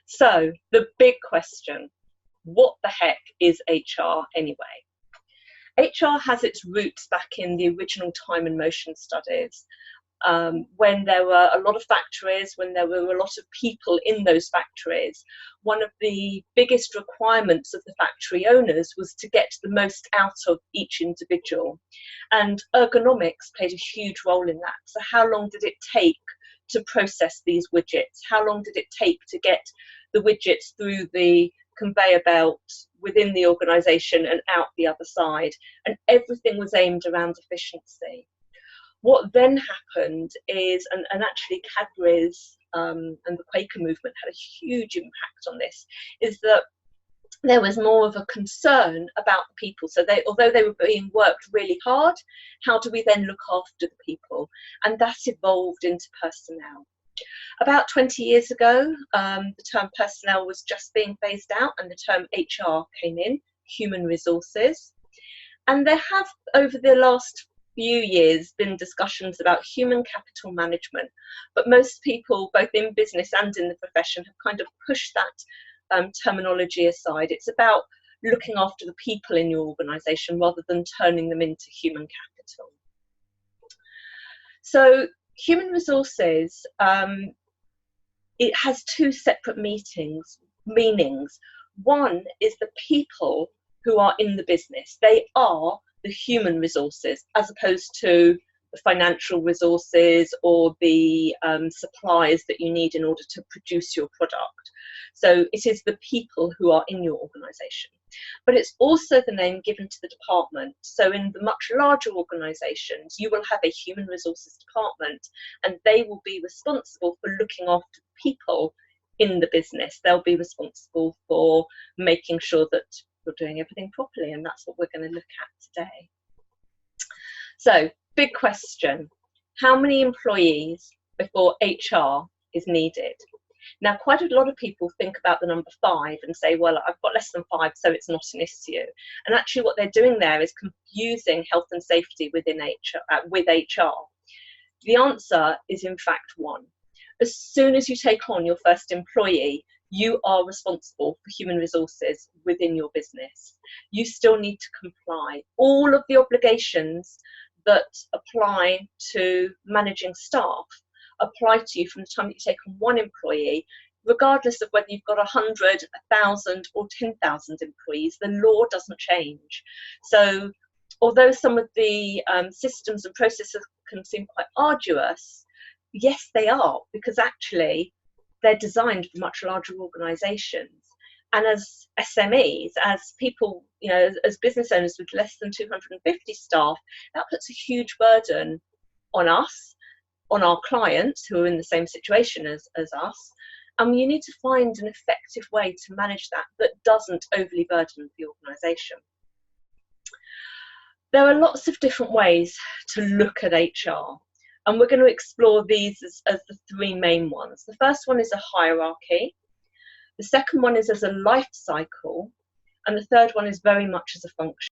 So the big question, what the heck is HR anyway? HR has its roots back in the original time and motion studies, when there were a lot of factories, when there were a lot of people in those factories. One of the biggest requirements of the factory owners was to get the most out of each individual. And ergonomics played a huge role in that. So how long did it take to process these widgets? How long did it take to get the widgets through the conveyor belt within the organisation and out the other side? And everything was aimed around efficiency. What then happened is, and actually Cadbury's and the Quaker movement had a huge impact on this, is that there was more of a concern about the people. So although they were being worked really hard, how do we then look after the people? And that evolved into personnel. About 20 years ago, the term personnel was just being phased out and the term HR came in, human resources. And there have, over the last few years, been discussions about human capital management, but most people, both in business and in the profession, have kind of pushed that terminology aside. It's about looking after the people in your organisation rather than turning them into human capital. So human resources, it has two separate meanings. One is the people who are in the business. They are the human resources, as opposed to the financial resources or the supplies that you need in order to produce your product. So it is the people who are in your organisation. But it's also the name given to the department. So in the much larger organisations, you will have a human resources department, and they will be responsible for looking after people in the business. They'll be responsible for making sure that you're doing everything properly, and that's what we're going to look at today. So, big question, how many employees before HR is needed? Now, quite a lot of people think about the number 5 and say, well, I've got less than 5, so it's not an issue. And actually what they're doing there is confusing health and safety within with HR. The answer is in fact 1. As soon as you take on your first employee, you are responsible for human resources within your business. You still need to comply. All of the obligations that apply to managing staff apply to you from the time that you take on one employee, regardless of whether you've got 100, 1,000 or 10,000 employees. The law doesn't change. So although some of the systems and processes can seem quite arduous, yes, they are, because actually they're designed for much larger organisations. And as SMEs, as people, you know, as business owners with less than 250 staff, that puts a huge burden on us, on our clients who are in the same situation as us. And you need to find an effective way to manage that doesn't overly burden the organisation. There are lots of different ways to look at HR. And we're going to explore these as the 3 main ones. The first one is a hierarchy. The second one is as a life cycle. And the third one is very much as a function.